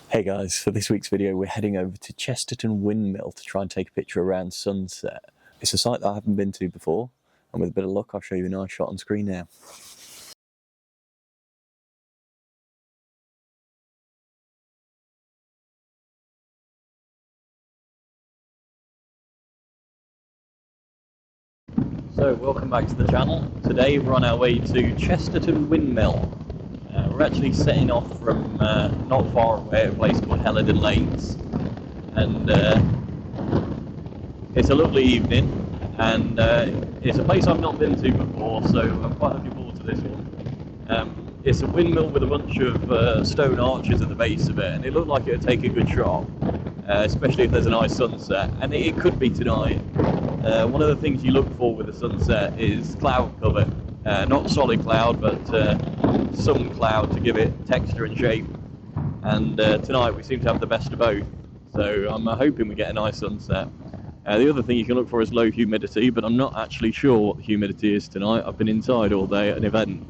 Hey guys, for this week's video we're heading over to Chesterton Windmill to try and take a picture around sunset. It's a site that I haven't been to before, and with a bit of luck I'll show you a nice shot on screen now. So welcome back to the channel. Today we're on our way to Chesterton Windmill. We're actually setting off from not far away, a place called Helidon Lanes, and it's a lovely evening, and it's a place I've not been to before, so I'm quite looking forward to this one. It's a windmill with a bunch of stone arches at the base of it, and it looked like it would take a good shot, especially if there's a nice sunset, and it could be tonight. One of the things you look for with a sunset is cloud cover. Not solid cloud, but some cloud to give it texture and shape. And tonight we seem to have the best of both. So I'm hoping we get a nice sunset. The other thing you can look for is low humidity, but I'm not actually sure what the humidity is tonight. I've been inside all day at an event.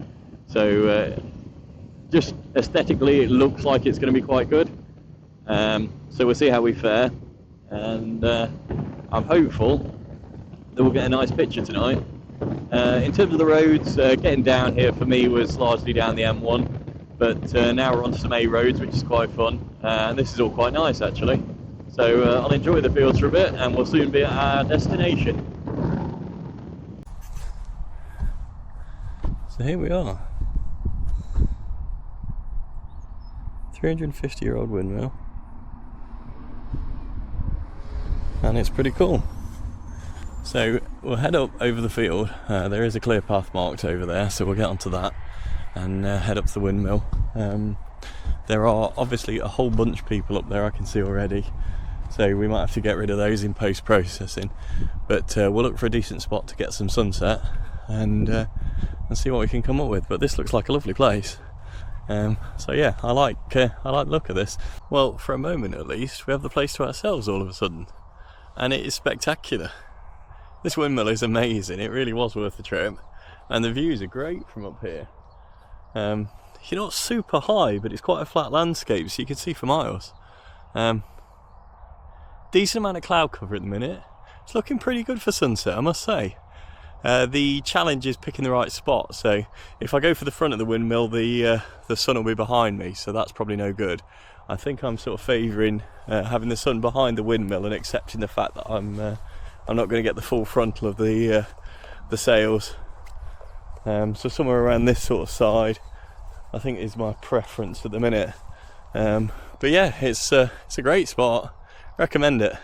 So just aesthetically it looks like it's going to be quite good. So we'll see how we fare. And I'm hopeful that we'll get a nice picture tonight. In terms of the roads, getting down here for me was largely down the M1, but now we're on some A roads, which is quite fun, and this is all quite nice actually. So I'll enjoy the fields for a bit, and we'll soon be at our destination. So here we are. 350-year-old windmill, and it's pretty cool. So we'll head up over the field. There is a clear path marked over there, so we'll get onto that and head up to the windmill. There are obviously a whole bunch of people up there I can see already, so we might have to get rid of those in post-processing, but we'll look for a decent spot to get some sunset and see what we can come up with. But this looks like a lovely place. So yeah, I like the look of this. Well, for a moment at least, we have the place to ourselves all of a sudden, and it is spectacular. This windmill is amazing. It really was worth the trip, and the views are great from up here. You're not super high, but it's quite a flat landscape, so you can see for miles. Decent amount of cloud cover at the minute. It's looking pretty good for sunset, I must say. The challenge is picking the right spot, so if I go for the front of the windmill, the sun will be behind me, so that's probably no good. I think I'm sort of favouring having the sun behind the windmill and accepting the fact that I'm not going to get the full frontal of the sails. So somewhere around this sort of side, I think is my preference at the minute. But yeah, it's a great spot. Recommend it.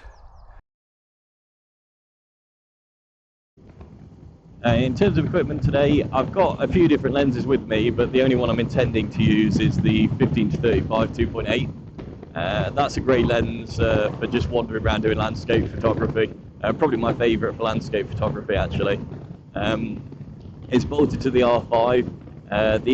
In terms of equipment today, I've got a few different lenses with me, but the only one I'm intending to use is the 15-35 2.8. That's a great lens for just wandering around doing landscape photography. Probably my favourite for landscape photography actually. It's bolted to the R5.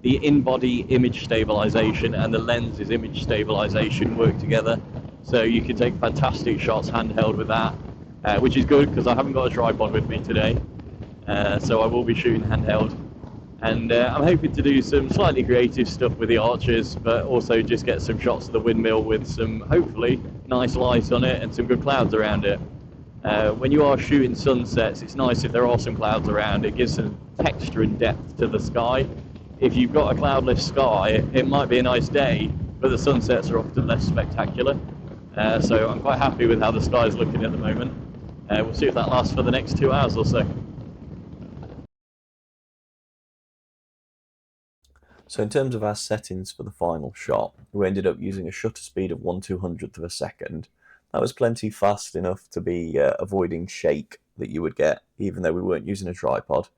The in-body image stabilisation and the lens's image stabilisation work together, so you can take fantastic shots handheld with that, which is good because I haven't got a tripod with me today, so I will be shooting handheld. And I'm hoping to do some slightly creative stuff with the arches, but also just get some shots of the windmill with some, hopefully, nice light on it and some good clouds around it. When you are shooting sunsets, it's nice if there are some clouds around. It gives some texture and depth to the sky. If you've got a cloudless sky, it might be a nice day, but the sunsets are often less spectacular. So I'm quite happy with how the sky is looking at the moment. We'll see if that lasts for the next 2 hours or so. So in terms of our settings for the final shot, we ended up using a shutter speed of 1/200th of a second. That was plenty fast enough to be avoiding shake that you would get, even though we weren't using a tripod.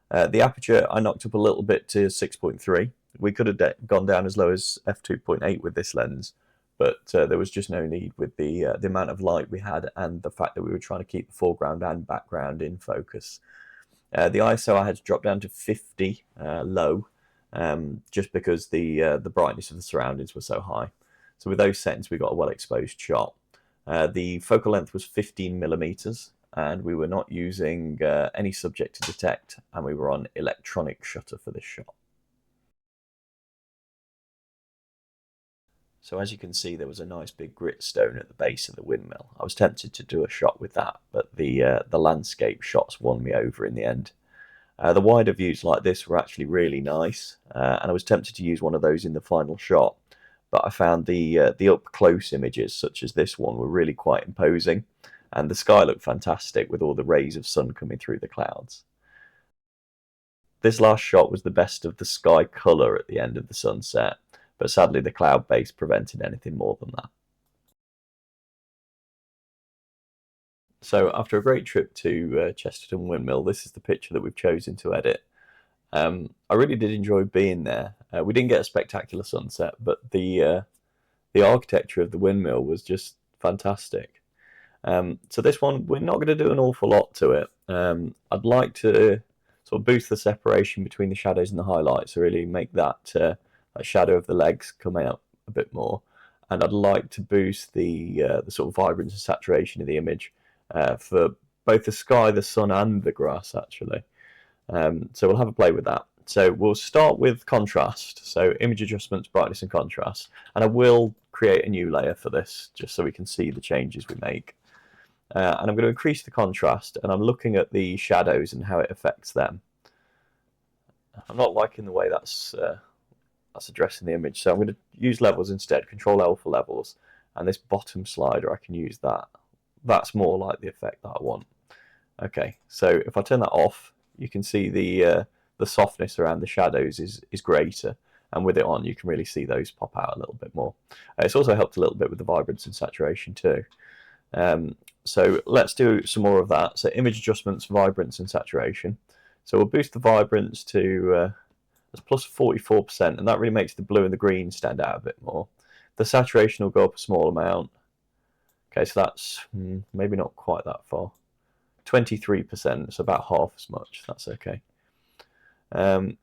The aperture I knocked up a little bit to 6.3. We could have gone down as low as f2.8 with this lens, but there was just no need with the amount of light we had and the fact that we were trying to keep the foreground and background in focus. The ISO I had to drop down to 50 low, just because the brightness of the surroundings were so high. So with those settings we got a well exposed shot. The focal length was 15mm, and we were not using any subject to detect, and we were on electronic shutter for this shot. So as you can see, there was a nice big grit stone at the base of the windmill. I was tempted to do a shot with that, but the landscape shots won me over in the end. The wider views like this were actually really nice, and I was tempted to use one of those in the final shot, but I found the up close images, such as this one, were really quite imposing, and the sky looked fantastic with all the rays of sun coming through the clouds. This last shot was the best of the sky colour at the end of the sunset, but sadly the cloud base prevented anything more than that. So after a great trip to Chesterton Windmill, this is the picture that we've chosen to edit. I really did enjoy being there. We didn't get a spectacular sunset, but the architecture of the windmill was just fantastic. So this one, we're not going to do an awful lot to it. I'd like to sort of boost the separation between the shadows and the highlights, to really make that shadow of the legs come out a bit more. And I'd like to boost the sort of vibrance and saturation of the image for both the sky, the sun, and the grass, actually. So we'll have a play with that. So we'll start with contrast. So image adjustments, brightness and contrast. And I will create a new layer for this, just so we can see the changes we make. And I'm going to increase the contrast, and I'm looking at the shadows and how it affects them. I'm not liking the way that's addressing the image, so I'm going to use levels instead. Control L for levels, and this bottom slider, I can use that. That's more like the effect that I want. Okay, so if I turn that off, you can see the softness around the shadows is greater, and with it on, you can really see those pop out a little bit more. It's also helped a little bit with the vibrance and saturation too. So let's do some more of that. So image adjustments, vibrance and saturation. So we'll boost the vibrance to plus 44%, and that really makes the blue and the green stand out a bit more. The saturation will go up a small amount. Okay, so that's maybe not quite that far. 23%, so about half as much. That's okay. So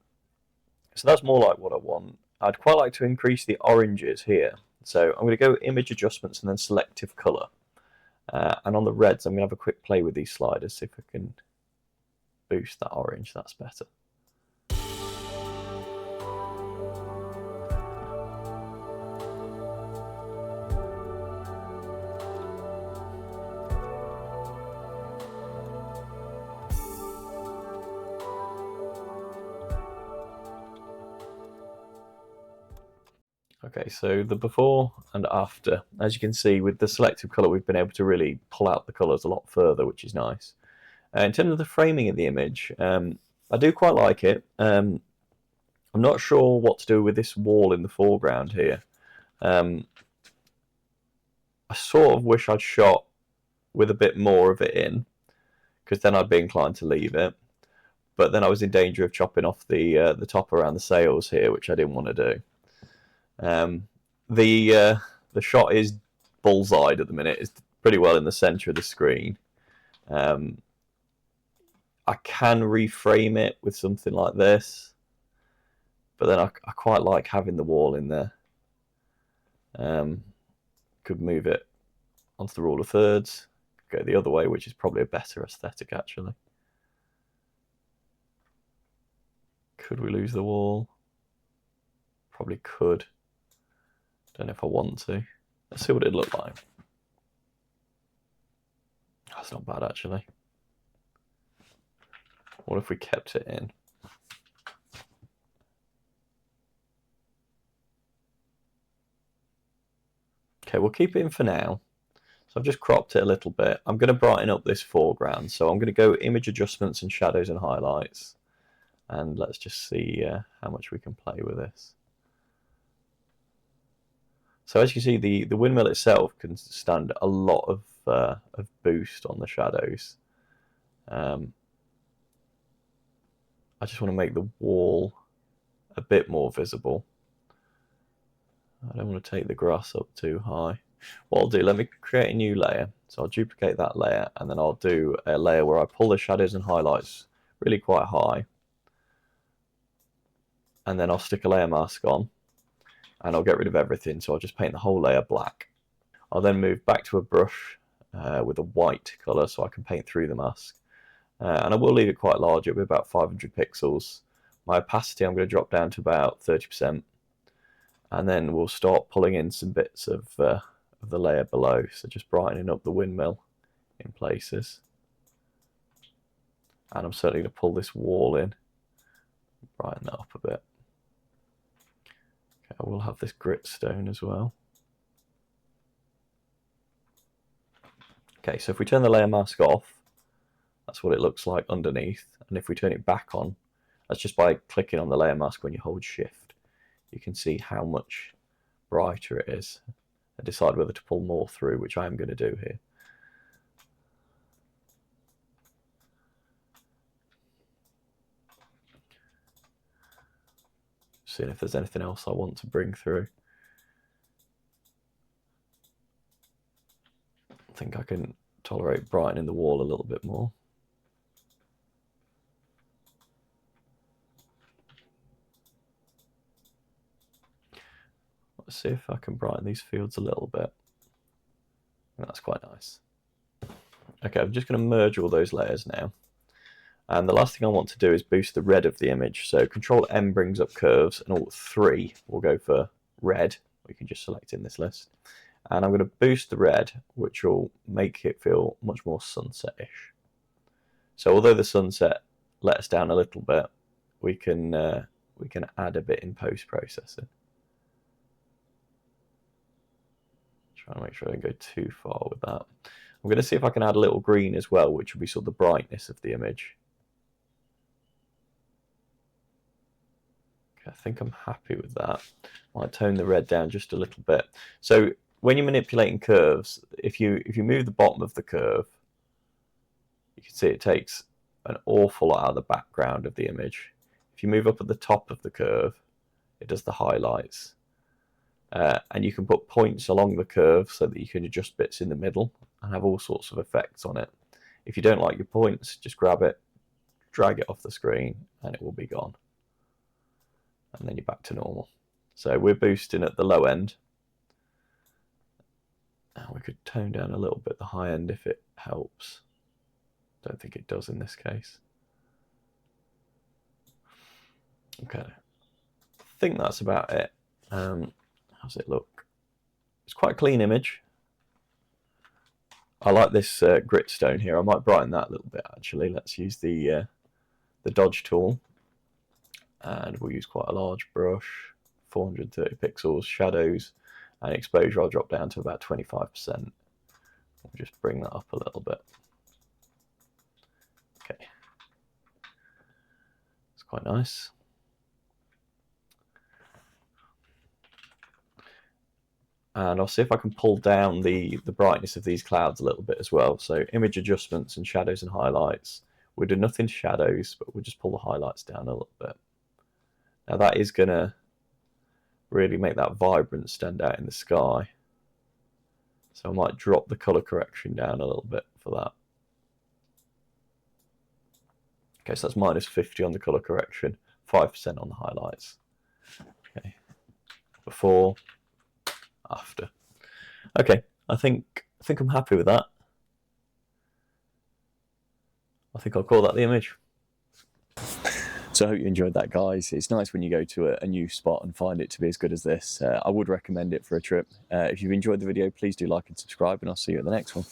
that's more like what I want. I'd quite like to increase the oranges here. So I'm going to go image adjustments and then selective color. And on the reds, I'm going to have a quick play with these sliders, see if I can boost that orange. That's better. Okay, so the before and after. As you can see, with the selective color, we've been able to really pull out the colors a lot further, which is nice. In terms of the framing of the image, I do quite like it. I'm not sure what to do with this wall in the foreground here. I sort of wish I'd shot with a bit more of it in, because then I'd be inclined to leave it. But then I was in danger of chopping off the top around the sails here, which I didn't want to do. The shot is bullseyed at the minute. It's pretty well in the center of the screen. I can reframe it with something like this, but then I quite like having the wall in there. Could move it onto the rule of thirds, go the other way, which is probably a better aesthetic actually. Could we lose the wall? Probably could. Don't know if I want to. Let's see what it'd look like. That's not bad actually. What if we kept it in? Okay, we'll keep it in for now. So I've just cropped it a little bit. I'm going to brighten up this foreground. So I'm going to go image adjustments and shadows and highlights. And let's just see how much we can play with this. So as you can see, the windmill itself can stand a lot of boost on the shadows. I just want to make the wall a bit more visible. I don't want to take the grass up too high. What I'll do, let me create a new layer. So I'll duplicate that layer, and then I'll do a layer where I pull the shadows and highlights really quite high. And then I'll stick a layer mask on, and I'll get rid of everything. So I'll just paint the whole layer black. I'll then move back to a brush with a white colour so I can paint through the mask. And I will leave it quite large. It'll be about 500 pixels. My opacity I'm going to drop down to about 30%. And then we'll start pulling in some bits of the layer below, so just brightening up the windmill in places. And I'm certainly going to pull this wall in, brighten that up a bit. Okay, I will have this grit stone as well. Okay, so if we turn the layer mask off, that's what it looks like underneath. And if we turn it back on, that's just by clicking on the layer mask when you hold shift. You can see how much brighter it is and decide whether to pull more through, which I am going to do here. Seeing if there's anything else I want to bring through. I think I can tolerate brightening the wall a little bit more. Let's see if I can brighten these fields a little bit. That's quite nice. Okay, I'm just going to merge all those layers now. And the last thing I want to do is boost the red of the image. So Control M brings up curves, and Alt 3 will go for red. We can just select in this list. And I'm going to boost the red, which will make it feel much more sunset-ish. So although the sunset let us down a little bit, we can add a bit in post-processing. Trying to make sure I don't go too far with that. I'm going to see if I can add a little green as well, which will be sort of the brightness of the image. Okay, I think I'm happy with that. Might tone the red down just a little bit. So when you're manipulating curves, if you move the bottom of the curve, you can see it takes an awful lot out of the background of the image. If you move up at the top of the curve, it does the highlights. And you can put points along the curve so that you can adjust bits in the middle and have all sorts of effects on it. If you don't like your points, just grab it, drag it off the screen, and it will be gone. And then you're back to normal. So we're boosting at the low end. And we could tone down a little bit the high end if it helps. Don't think it does in this case. Okay, I think that's about it. How's it look? It's quite a clean image. I like this grit stone here. I might brighten that a little bit actually. Let's use the dodge tool, and we'll use quite a large brush, 430 pixels, shadows, and exposure I'll drop down to about 25%. We'll just bring that up a little bit. Okay, it's quite nice. And I'll see if I can pull down the brightness of these clouds a little bit as well. So image adjustments and shadows and highlights. We'll do nothing shadows, but we'll just pull the highlights down a little bit. Now that is going to really make that vibrance stand out in the sky. So I might drop the color correction down a little bit for that. Okay, so that's -50 on the color correction, 5% on the highlights. Okay, before, after. Okay, I think I'm happy with that. I think I'll call that the image. So I hope you enjoyed that, guys. It's nice when you go to a new spot and find it to be as good as this. I would recommend it for a trip. If you've enjoyed the video, please do like and subscribe, and I'll see you at the next one.